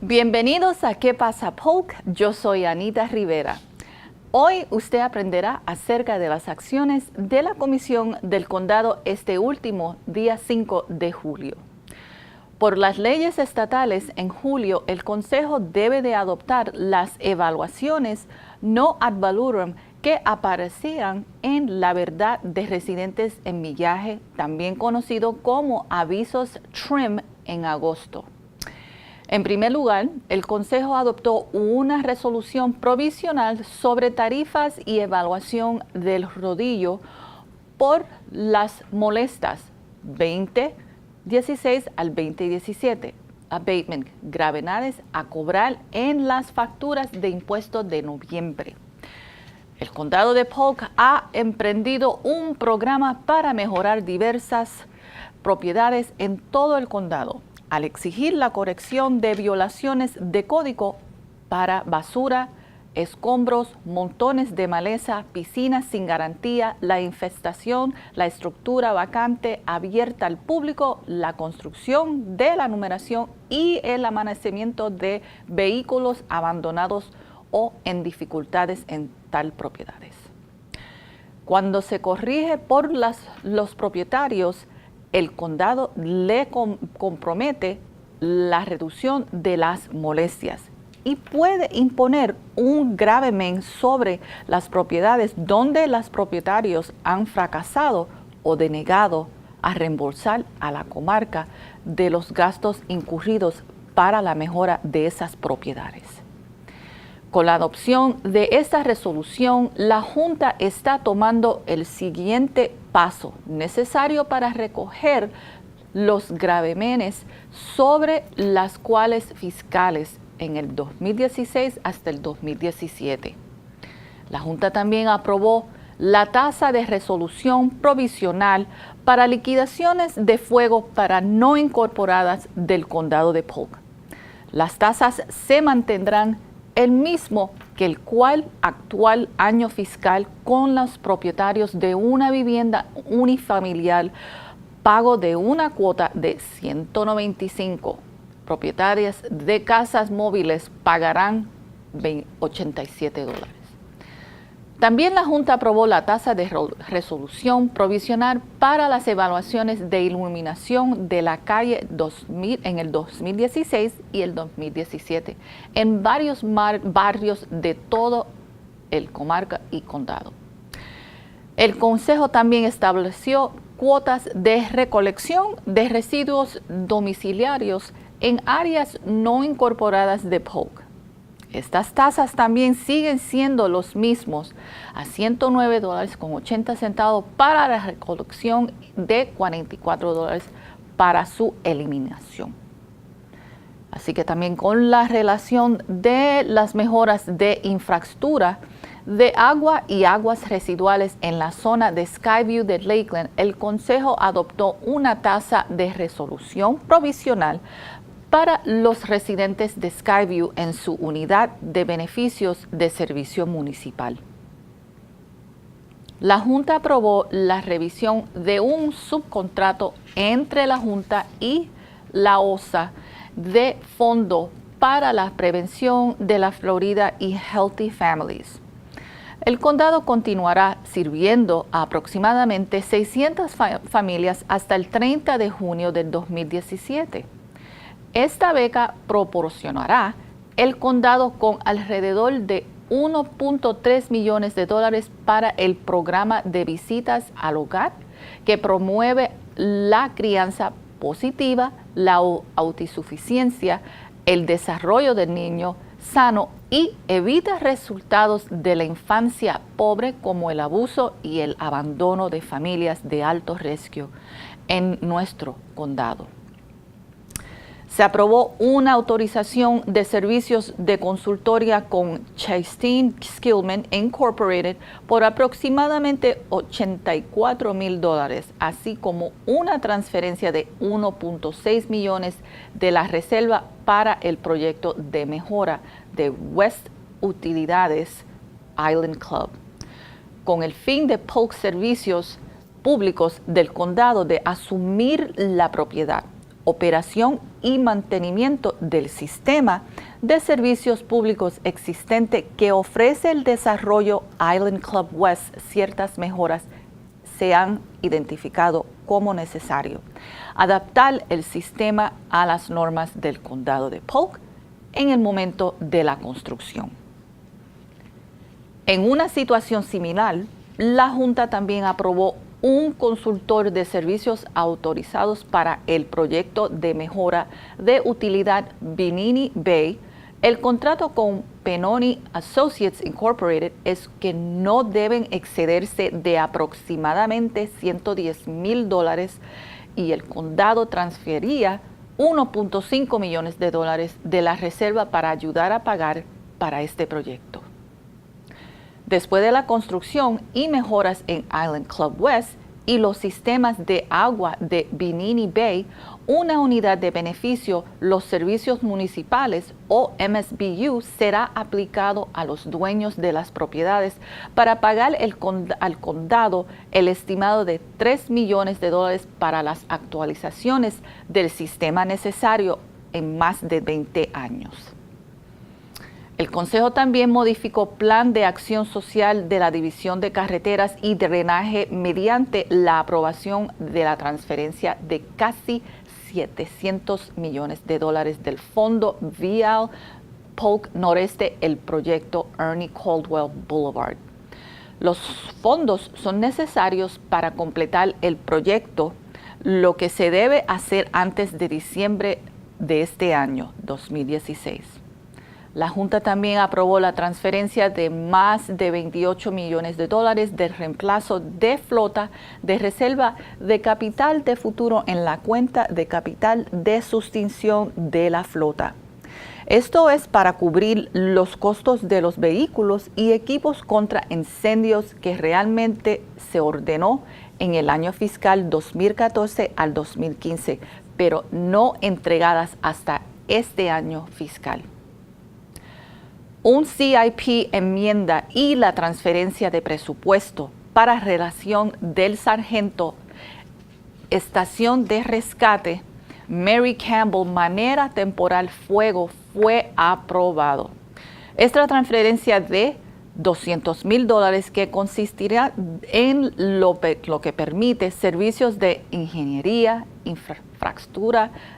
Bienvenidos a ¿Qué pasa, Polk? Yo soy Anita Rivera. Hoy usted aprenderá acerca de las acciones de la Comisión del Condado este último día 5 de julio. Por las leyes estatales, en julio el Consejo debe de adoptar las evaluaciones no ad valorem que aparecían en la verdad de residentes en millaje, también conocido como avisos TRIM, en agosto. En primer lugar, el Consejo adoptó una resolución provisional sobre tarifas y evaluación del rodillo por las molestas 2016 al 2017, abatement, gravedades a cobrar en las facturas de impuestos de noviembre. El condado de Polk ha emprendido un programa para mejorar diversas propiedades en todo el condado, al exigir la corrección de violaciones de código para basura, escombros, montones de maleza, piscinas sin garantía, la infestación, la estructura vacante abierta al público, la construcción de la numeración y el amanecimiento de vehículos abandonados o en dificultades en tal propiedades. Cuando se corrige por los propietarios, el condado le compromete la reducción de las molestias y puede imponer un gravamen sobre las propiedades donde los propietarios han fracasado o denegado a reembolsar a la comarca de los gastos incurridos para la mejora de esas propiedades. Con la adopción de esta resolución, la Junta está tomando el siguiente paso necesario para recoger los gravámenes sobre las cuales fiscales en el 2016 hasta el 2017. La Junta también aprobó la tasa de resolución provisional para liquidaciones de fuego para no incorporadas del condado de Polk. Las tasas se mantendrán el mismo que el actual año fiscal con los propietarios de una vivienda unifamiliar, pago de una cuota de $195. Propietarias de casas móviles pagarán $87. También la Junta aprobó la tasa de resolución provisional para las evaluaciones de iluminación de la calle 2000 en el 2016 y el 2017 en varios barrios de todo el comarca y condado. El Consejo también estableció cuotas de recolección de residuos domiciliarios en áreas no incorporadas de Polk. Estas tasas también siguen siendo los mismos, a $109.80 para la recolección, de $44 para su eliminación. Así que también con la relación de las mejoras de infraestructura de agua y aguas residuales en la zona de Skyview de Lakeland, el Consejo adoptó una tasa de resolución provisional para los residentes de Skyview en su unidad de beneficios de servicio municipal. La Junta aprobó la revisión de un subcontrato entre la Junta y la OSA de Fondo para la Prevención de la Florida y Healthy Families. El condado continuará sirviendo a aproximadamente 600 familias hasta el 30 de junio del 2017. Esta beca proporcionará el condado con alrededor de $1.3 millones para el programa de visitas al hogar que promueve la crianza positiva, la autosuficiencia, el desarrollo del niño sano y evita resultados de la infancia pobre como el abuso y el abandono de familias de alto riesgo en nuestro condado. Se aprobó una autorización de servicios de consultoría con Chastain Skillman Incorporated por aproximadamente $84,000, así como una transferencia de 1.6 millones de la reserva para el proyecto de mejora de West Utilidades Island Club, con el fin de Polk Servicios Públicos del Condado de asumir la propiedad, operación y mantenimiento del sistema de servicios públicos existente que ofrece el desarrollo Island Club West. Ciertas mejoras se han identificado como necesario. Adaptar el sistema a las normas del condado de Polk en el momento de la construcción. En una situación similar, la Junta también aprobó un consultor de servicios autorizados para el proyecto de mejora de utilidad Bimini Bay. El contrato con Pennoni Associates Incorporated es que no deben excederse de aproximadamente $110,000 y el condado transfería $1.5 millones de la reserva para ayudar a pagar para este proyecto. Después de la construcción y mejoras en Island Club West y los sistemas de agua de Bimini Bay, una unidad de beneficio, los servicios municipales o MSBU, será aplicado a los dueños de las propiedades para pagar al condado el estimado de $3 millones para las actualizaciones del sistema necesario en más de 20 años. El Consejo también modificó Plan de Acción Social de la División de Carreteras y Drenaje mediante la aprobación de la transferencia de casi $700 millones del Fondo Vial Polk Noreste, el proyecto Ernie Caldwell Boulevard. Los fondos son necesarios para completar el proyecto, lo que se debe hacer antes de diciembre de este año, 2016. La Junta también aprobó la transferencia de más de $28 millones del reemplazo de flota de reserva de capital de futuro en la cuenta de capital de sustitución de la flota. Esto es para cubrir los costos de los vehículos y equipos contra incendios que realmente se ordenó en el año fiscal 2014 al 2015, pero no entregadas hasta este año fiscal. Un CIP enmienda y la transferencia de presupuesto para relación del sargento Estación de Rescate Mary Campbell manera temporal fuego fue aprobado. Esta transferencia de $200,000 que consistirá en lo que permite servicios de ingeniería, infraestructura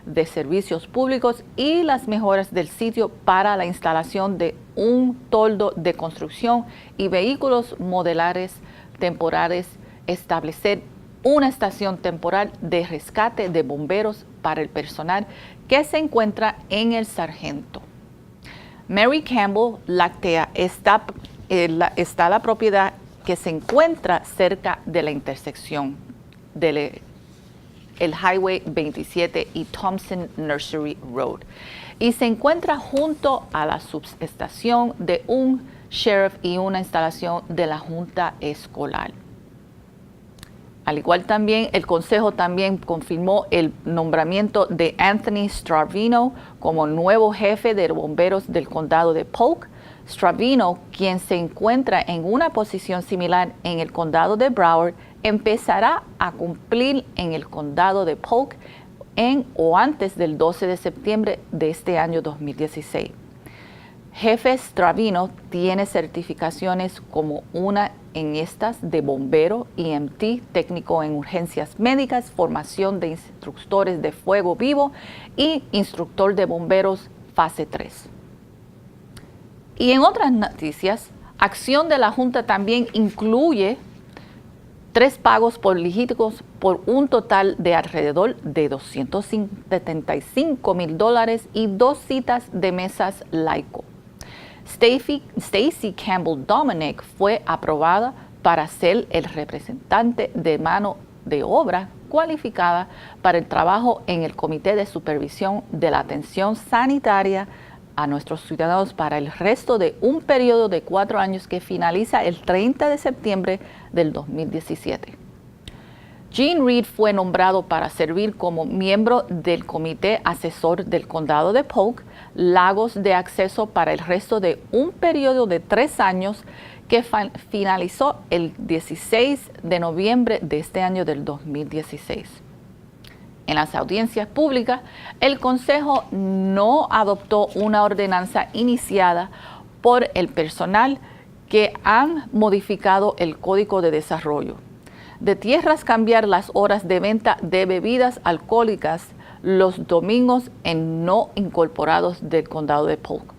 de servicios públicos y las mejoras del sitio para la instalación de un toldo de construcción y vehículos modulares temporales, establecer una estación temporal de rescate de bomberos para el personal que se encuentra en el sargento. Mary Campbell Láctea está la propiedad que se encuentra cerca de la intersección del Highway 27 y Thompson Nursery Road y se encuentra junto a la subestación de un sheriff y una instalación de la junta escolar. Al igual también, el Consejo también confirmó el nombramiento de Anthony Stravino como nuevo jefe de bomberos del condado de Polk. Stravino, quien se encuentra en una posición similar en el condado de Broward, empezará a cumplir en el condado de Polk en o antes del 12 de septiembre de este año 2016. Jefe Stravino tiene certificaciones como una en estas de bombero, EMT, técnico en urgencias médicas, formación de instructores de fuego vivo y instructor de bomberos fase 3. Y en otras noticias, acción de la Junta también incluye 3 pagos políticos por un total de alrededor de $275,000 y 2 citas de mesas laico. Stacy Campbell Dominic fue aprobada para ser el representante de mano de obra cualificada para el trabajo en el Comité de Supervisión de la Atención Sanitaria a nuestros ciudadanos para el resto de un periodo de 4 años que finaliza el 30 de septiembre del 2017. Gene Reed fue nombrado para servir como miembro del Comité Asesor del Condado de Polk, Lagos de Acceso para el resto de un periodo de 3 años que finalizó el 16 de noviembre de este año del 2016. En las audiencias públicas, el Consejo no adoptó una ordenanza iniciada por el personal que han modificado el Código de Desarrollo de Tierras, cambiar las horas de venta de bebidas alcohólicas los domingos en no incorporados del Condado de Polk.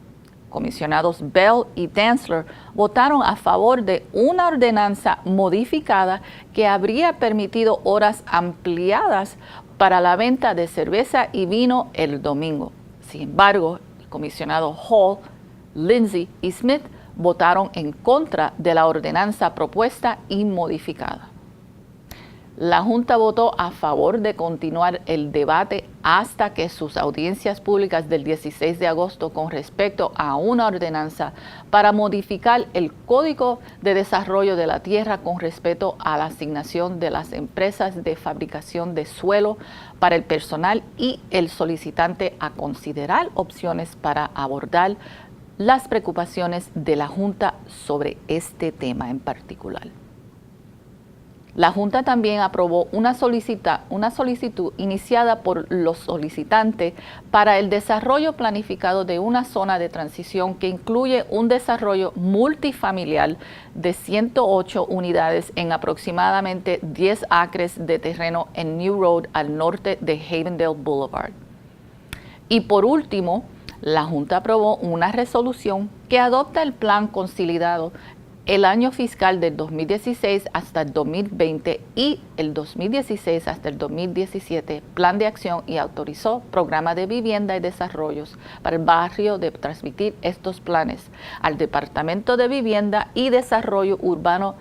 Comisionados Bell y Dantzler votaron a favor de una ordenanza modificada que habría permitido horas ampliadas para la venta de cerveza y vino el domingo. Sin embargo, el comisionado Hall, Lindsay y Smith votaron en contra de la ordenanza propuesta y modificada. La Junta votó a favor de continuar el debate hasta que sus audiencias públicas del 16 de agosto con respecto a una ordenanza para modificar el Código de Desarrollo de la Tierra con respecto a la asignación de las empresas de fabricación de suelo para el personal y el solicitante a considerar opciones para abordar las preocupaciones de la Junta sobre este tema en particular. La Junta también aprobó una solicitud iniciada por los solicitantes para el desarrollo planificado de una zona de transición que incluye un desarrollo multifamiliar de 108 unidades en aproximadamente 10 acres de terreno en New Road al norte de Havendale Boulevard. Y por último, la Junta aprobó una resolución que adopta el plan consolidado el año fiscal del 2016 hasta el 2020 y el 2016 hasta el 2017, plan de acción, y autorizó programa de vivienda y desarrollos para el barrio de transmitir estos planes al Departamento de Vivienda y Desarrollo Urbano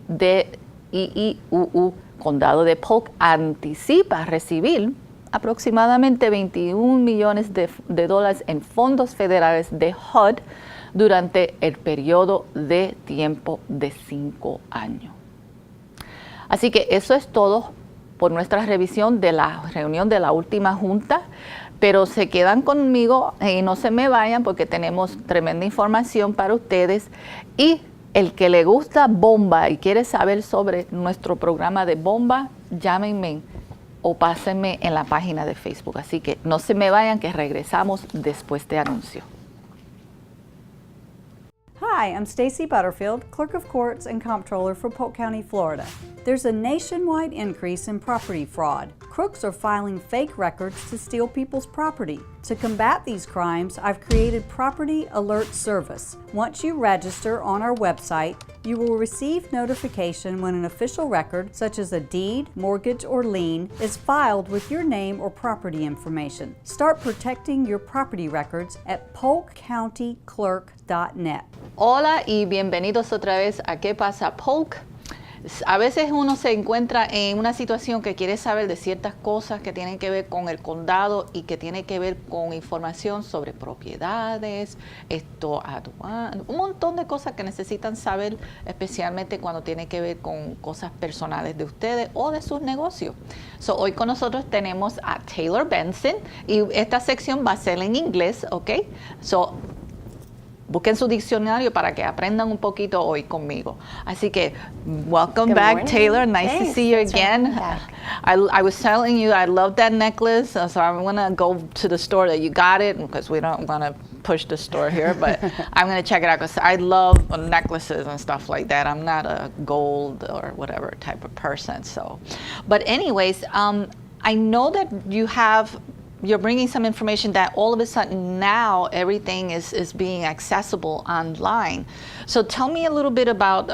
de IIUU. Condado de Polk anticipa recibir aproximadamente 21 millones de dólares en fondos federales de HUD durante el periodo de tiempo de 5 años. Así que eso es todo por nuestra revisión de la reunión de la última junta, pero se quedan conmigo y no se me vayan porque tenemos tremenda información para ustedes. Y el que le gusta Bomba y quiere saber sobre nuestro programa de Bomba, llámenme o pásenme en la página de Facebook. Así que no se me vayan, que regresamos después de anuncio. Hi, I'm Stacy Butterfield, Clerk of Courts and Comptroller for Polk County, Florida. There's a nationwide increase in property fraud. Crooks are filing fake records to steal people's property. To combat these crimes, I've created Property Alert Service. Once you register on our website, you will receive notification when an official record, such as a deed, mortgage, or lien, is filed with your name or property information. Start protecting your property records at polkcountyclerk.net. Hola y bienvenidos otra vez a ¿Qué pasa, Polk? A veces uno se encuentra en una situación que quiere saber de ciertas cosas que tienen que ver con el condado y que tiene que ver con información sobre propiedades, un montón de cosas que necesitan saber, especialmente cuando tiene que ver con cosas personales de ustedes o de sus negocios. Hoy con nosotros tenemos a Taylor Benson y esta sección va a ser en inglés, ¿ok? Busquen su diccionario para que aprendan un poquito hoy conmigo. Así que, welcome back, Taylor. Nice to see you again. I was telling you I love that necklace, so I'm going to go to the store that you got it, because we don't want to push the store here, but I'm going to check it out because I love necklaces and stuff like that. I'm not a gold or whatever type of person. But anyways, I know that you're bringing some information that all of a sudden now everything is being accessible online. So tell me a little bit about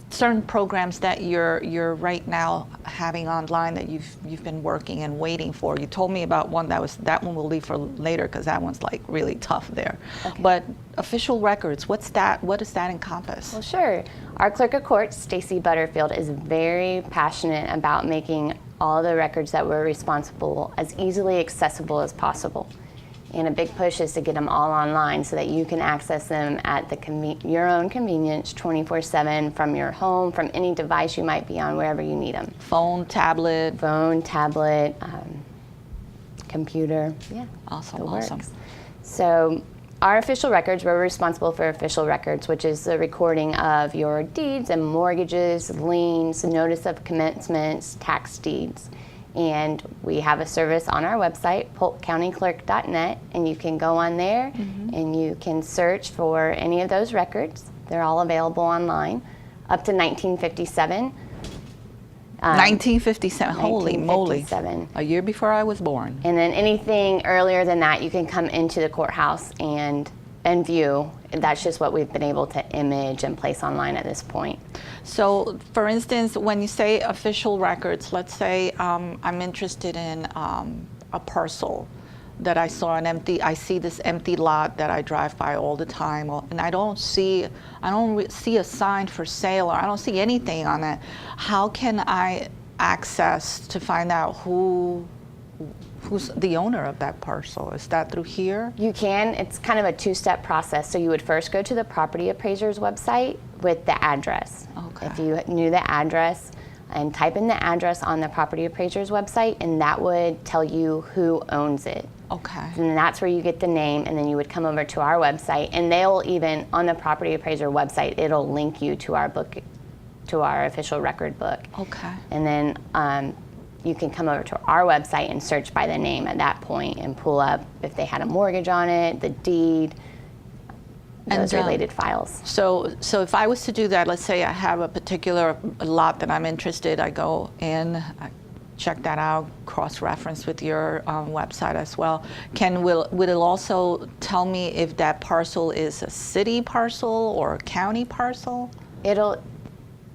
certain programs that you're right now having online that you've been working and waiting for. You told me about one that one we'll leave for later because that one's like really tough there. Okay. But official records, what's that? What does that encompass? Well, sure. Our Clerk of Courts, Stacy Butterfield, is very passionate about making all the records that we're responsible as easily accessible as possible. And a big push is to get them all online so that you can access them at your own convenience 24/7 from your home, from any device you might be on, wherever you need them. Phone, tablet. Phone, tablet, computer, yeah. Awesome, it awesome. works. So our official records, we're responsible for official records, which is the recording of your deeds and mortgages, liens, notice of commencements, tax deeds. And we have a service on our website, polkcountyclerk.net, and you can go on there and you can search for any of those records. They're all available online, up to 1957. 1957, holy moly. 1957. A year before I was born. And then anything earlier than that, you can come into the courthouse and view. That's just what we've been able to image and place online at this point. So, for instance, when you say official records, let's say I'm interested in a parcel that I saw I see this empty lot that I drive by all the time, and I don't see a sign for sale, or I don't see anything on it. How can I access to find out who's the owner of that parcel? Is that through here? You can. It's kind of a two-step process. So you would first go to the property appraiser's website with the address. Okay. If you knew the address, and type in the address on the property appraiser's website, and that would tell you who owns it. Okay. And that's where you get the name, and then you would come over to our website, and they'll even, on the property appraiser website, it'll link you to our book, to our official record book. Okay. And then you can come over to our website and search by the name at that point and pull up if they had a mortgage on it, the deed, those related files. So if I was to do that, let's say I have a particular lot that I'm interested, I go in, I check that out, cross-reference with your website as well. Would it also tell me if that parcel is a city parcel or a county parcel? It'll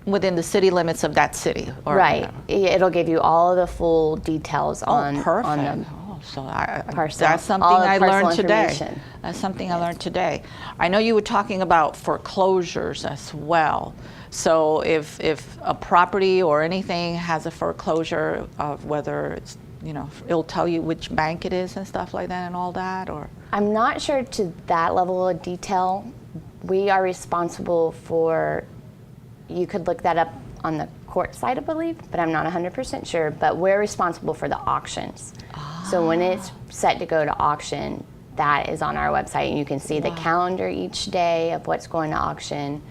within the city limits of that city, or right. whatever. It'll give you all of the full details on perfect. on the So parcel. that's something All the I learned parcel today. information. That's something I learned today. I know you were talking about foreclosures as well. So if a property or anything has a foreclosure, of whether it's, it'll tell you which bank it is and stuff like that and all that, or? I'm not sure to that level of detail. We are responsible for, you could look that up on the court side, I believe, but I'm not 100% sure. But we're responsible for the auctions. So when it's set to go to auction, that is on our website, and you can see the calendar each day of what's going to auction,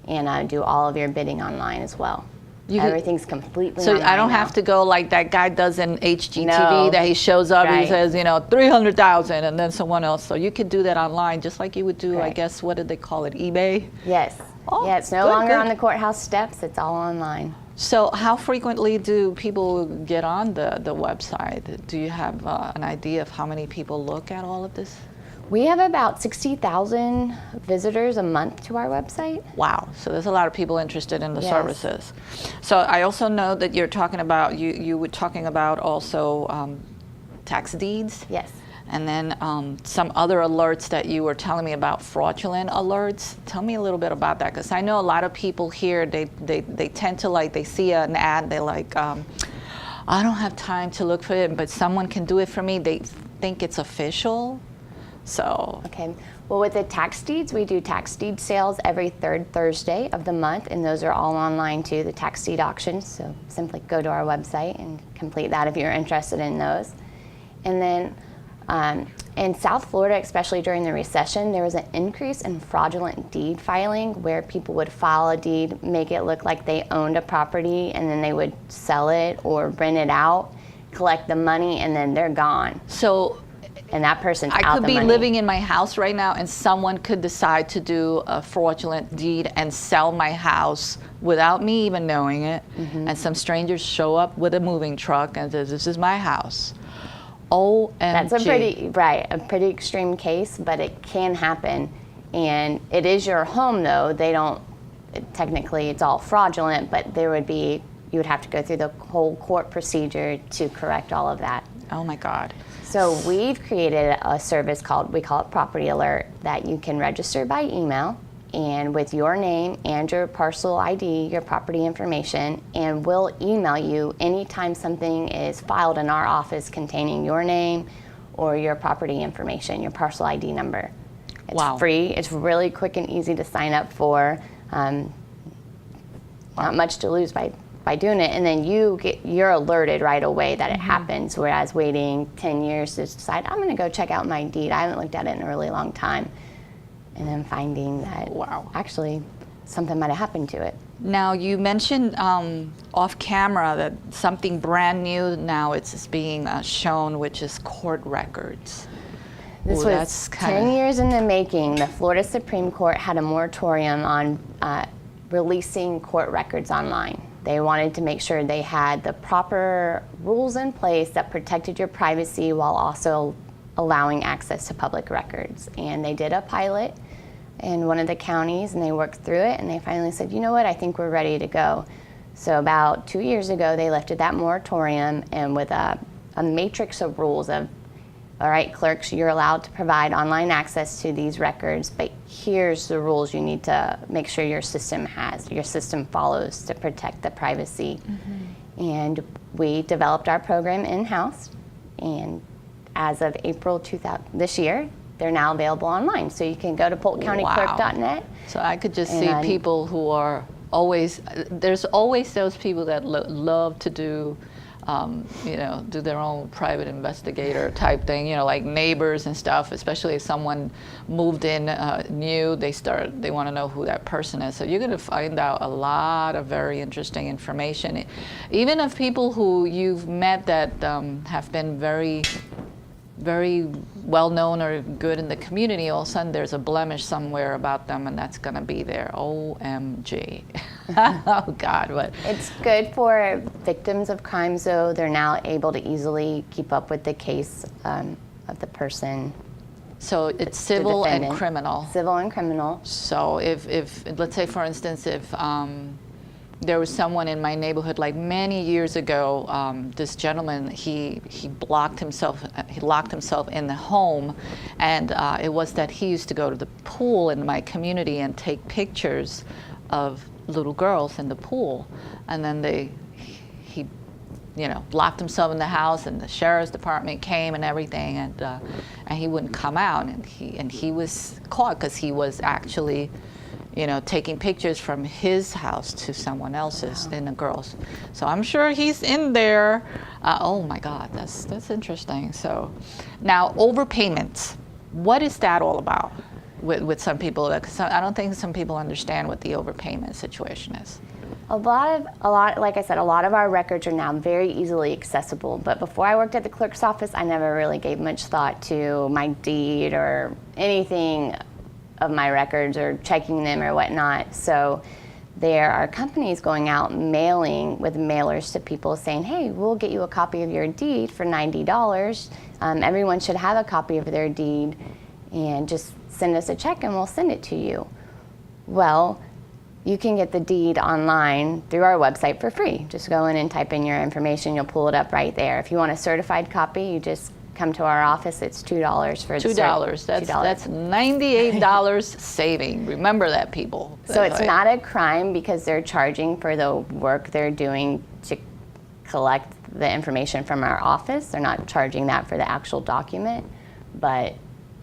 and do all of your bidding online as well. Everything's completely so online I don't now. have to go like that guy does in HGTV, No. that he shows up, Right. he says, 300,000, and then someone else. So you could do that online, just like you would do, I Right. guess, what did they call it, eBay? Yes. Oh, yeah, it's no good, longer good. on the courthouse steps. It's all online. So how frequently do people get on the website? Do you have an idea of how many people look at all of this? We have about 60,000 visitors a month to our website. Wow, so there's a lot of people interested in the Yes. services. So I also know that you're talking about, you were talking about also tax deeds? Yes. And then some other alerts that you were telling me about, fraudulent alerts. Tell me a little bit about that, because I know a lot of people here, they tend to they see an ad, they're like, I don't have time to look for it, but someone can do it for me. They think it's official. So. Okay. Well, with the tax deeds, we do tax deed sales every third Thursday of the month, and those are all online too, the tax deed auctions. So simply go to our website and complete that if you're interested in those. And then in South Florida, especially during the recession, there was an increase in fraudulent deed filing, where people would file a deed, make it look like they owned a property, and then they would sell it or rent it out, collect the money, and then they're gone. So And that person's I out could the be money. living in my house right now, and someone could decide to do a fraudulent deed and sell my house without me even knowing it. And some strangers show up with a moving truck and says, "This is my house." OMG. That's a pretty extreme case, but it can happen. And it is your home, though. They don't, technically it's all fraudulent, but you would have to go through the whole court procedure to correct all of that. Oh my God. So we've created a service we call it Property Alert, that you can register by email. and with your name and your parcel ID, your property information, and we'll email you anytime something is filed in our office containing your name or your property information, your parcel ID number. It's Wow. free. It's really quick and easy to sign up for. Not much to lose by doing it, and then you're alerted right away that it happens, whereas waiting 10 years to decide, I'm going to go check out my deed. I haven't looked at it in a really long time. And then finding that actually something might have happened to it. Now, you mentioned off camera that something brand new now it's being shown, which is court records. This Ooh, was 10 years in the making. The Florida Supreme Court had a moratorium on releasing court records online. They wanted to make sure they had the proper rules in place that protected your privacy while also allowing access to public records. And they did a pilot in one of the counties, and they worked through it, and they finally said, you know what, I think we're ready to go. So about 2 years ago, they lifted that moratorium, and with a matrix of rules of, all right, clerks, you're allowed to provide online access to these records, but here's the rules you need to make sure your system follows to protect the privacy. And we developed our program in-house, and as of April 2000, this year, they're now available online. So you can go to polkcountyclerk.net. So I could just see people who are always, there's always those people that love to do, do their own private investigator type thing, like neighbors and stuff, especially if someone moved in new, they want to know who that person is. So you're going to find out a lot of very interesting information, even of people who you've met that have been very well known or good in the community. All of a sudden there's a blemish somewhere about them, and that's going to be there. OMG. Oh God, what? It's good for victims of crimes, though. They're now able to easily keep up with the case of the person. So it's civil and criminal. Civil and criminal. So if let's say, for instance, if there was someone in my neighborhood, like many years ago, this gentleman, he locked himself in the home, and it was that he used to go to the pool in my community and take pictures of little girls in the pool, and then he locked himself in the house, and the sheriff's department came and everything, and he wouldn't come out, and he was caught because he was actually taking pictures from his house to someone else's in the girls. So I'm sure he's in there. Oh my God, that's interesting. So now overpayments, what is that all about with some people? Because I don't think some people understand what the overpayment situation is. Like I said, a lot of our records are now very easily accessible. But before I worked at the clerk's office, I never really gave much thought to my deed or anything of my records or checking them or whatnot. So there are companies going out mailing with mailers to people saying, hey, we'll get you a copy of your deed for $90. Everyone should have a copy of their deed, and just send us a check and we'll send it to you. Well, you can get the deed online through our website for free. Just go in and type in your information, you'll pull it up right there. If you want a certified copy, you just come to our office. It's $2 for the $2. That's $98 saving. Remember that, people. So it's not a crime because they're charging for the work they're doing to collect the information from our office. They're not charging that for the actual document, but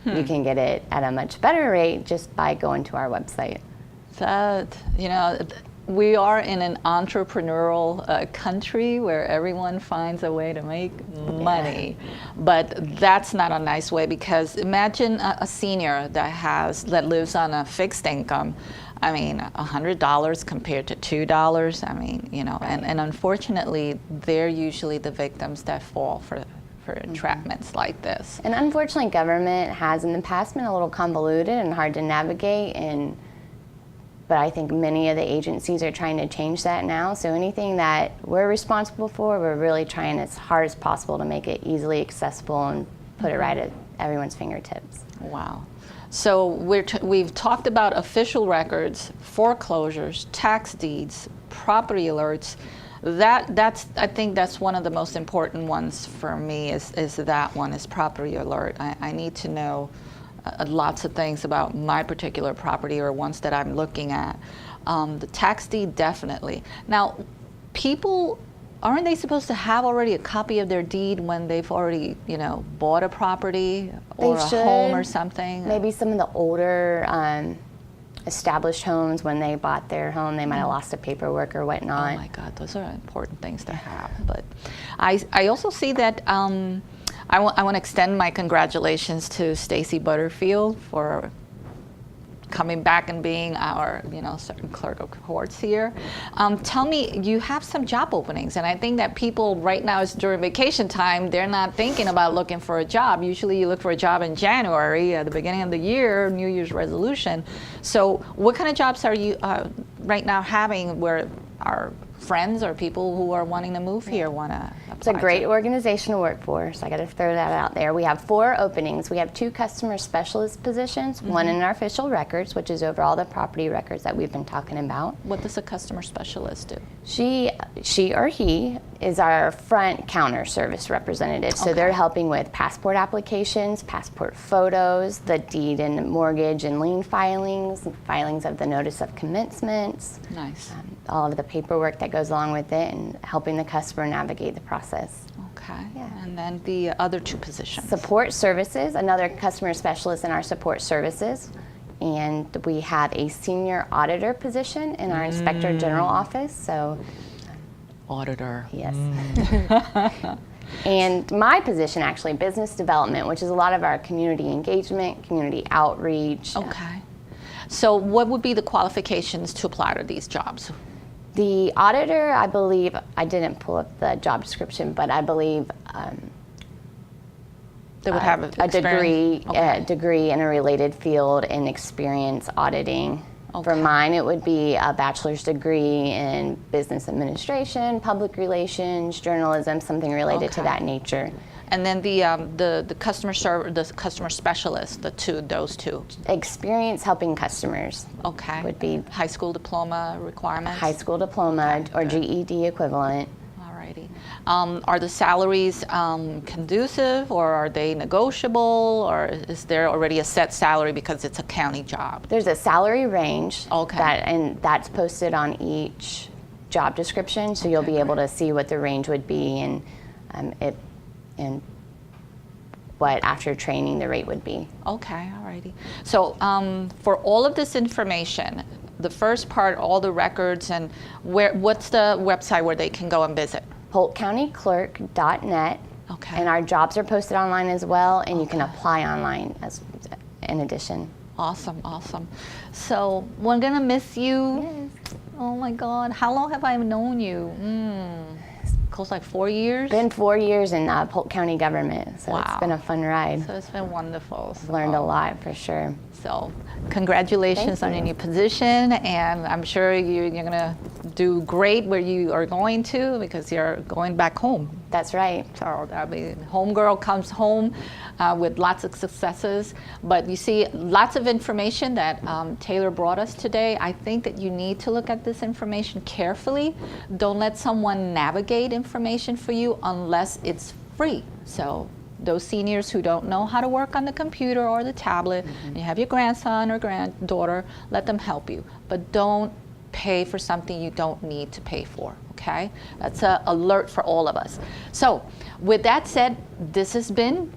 you can get it at a much better rate just by going to our website. We are in an entrepreneurial country where everyone finds a way to make money, but that's not a nice way, because imagine a senior that lives on a fixed income. I mean, $100 compared to $2. I mean, and unfortunately, they're usually the victims that fall for entrapments like this. And unfortunately, government has in the past been a little convoluted and hard to navigate, but I think many of the agencies are trying to change that now. So anything that we're responsible for, we're really trying as hard as possible to make it easily accessible and put it right at everyone's fingertips. Wow. So we've talked about official records, foreclosures, tax deeds, property alerts. I think that's one of the most important ones for me is that one, is property alert. I need to know lots of things about my particular property or ones that I'm looking at. The tax deed, definitely. Now, people, aren't they supposed to have already a copy of their deed when they've already, bought a property or a home or something? Maybe some of the older established homes, when they bought their home, they might have lost the paperwork or whatnot. Oh my God, those are important things to have. But I also see that I want to extend my congratulations to Stacy Butterfield for coming back and being our, certain clerk of courts here. Tell me, you have some job openings, and I think that people right now, is during vacation time, they're not thinking about looking for a job. Usually you look for a job in January, at the beginning of the year, New Year's resolution. So what kind of jobs are you right now having where our friends or people who are wanting to move here want to apply? It's a great organization to work for, so I got to throw that out there. We have 4 openings. We have 2 customer specialist positions, one in our official records, which is over all the property records that we've been talking about. What does a customer specialist do? She or he is our front counter service representative. So they're helping with passport applications, passport photos, the deed and mortgage and lien filings of the notice of commencements. Nice. All of the paperwork that goes along with it, and helping the customer navigate the process. Okay. Yeah. And then the other 2 positions. Support services, another customer specialist in our support services. And we have a senior auditor position in our inspector general office. So, auditor. yes. And my position, actually, business development, which is a lot of our community engagement, community outreach. Okay. So what would be the qualifications to apply to these jobs? The auditor, I believe, I didn't pull up the job description, but I believe They would have a degree, okay. a degree in a related field in experience auditing. Okay. For mine, it would be a bachelor's degree in business administration, public relations, journalism, something related to that nature. And then the customer specialist, those two. Experience helping customers. Okay. Would be high school diploma requirements. high school diploma or good. GED equivalent. Alrighty. Are the salaries conducive, or are they negotiable, or is there already a set salary because it's a county job? There's a salary range. Okay. And that's posted on each job description, so you'll be able to see what the range would be and what after training the rate would be. Okay, alrighty. So for all of this information, the first part, all the records, and what's the website where they can go and visit? PolkCountyClerk.net. Okay. And our jobs are posted online as well, and you can apply online in addition. Awesome, awesome. So we're gonna miss you. Yes. Oh my God, how long have I known you? Close like 4 years? Been 4 years in Polk County government, so Wow. It's been a fun ride. So it's been wonderful. Learned a lot for sure. So congratulations on your new position, and I'm sure you're gonna do great where you are going to, because you're going back home. That's right. So I mean, homegirl comes home with lots of successes. But you see, lots of information that Taylor brought us today. I think that you need to look at this information carefully. Don't let someone navigate information for you unless it's free. So those seniors who don't know how to work on the computer or the tablet, and you have your grandson or granddaughter, let them help you. But don't pay for something you don't need to pay for, okay? That's an alert for all of us. So, with that said, this has been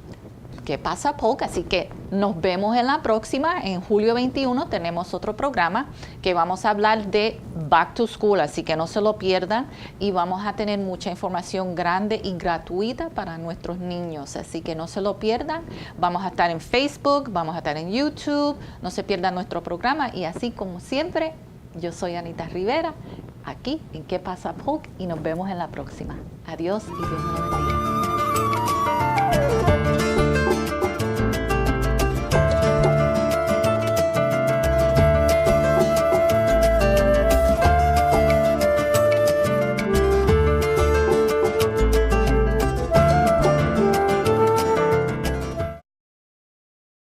¿Qué pasa, Polk? Así que nos vemos en la próxima. En julio 21 tenemos otro programa que vamos a hablar de Back to School, así que no se lo pierdan, y vamos a tener mucha información grande y gratuita para nuestros niños, así que no se lo pierdan. Vamos a estar en Facebook, vamos a estar en YouTube, no se pierdan nuestro programa, y así como siempre, yo soy Anita Rivera, aquí en ¿Qué pasa, Polk? Y nos vemos en la próxima. Adiós y Dios me bendiga.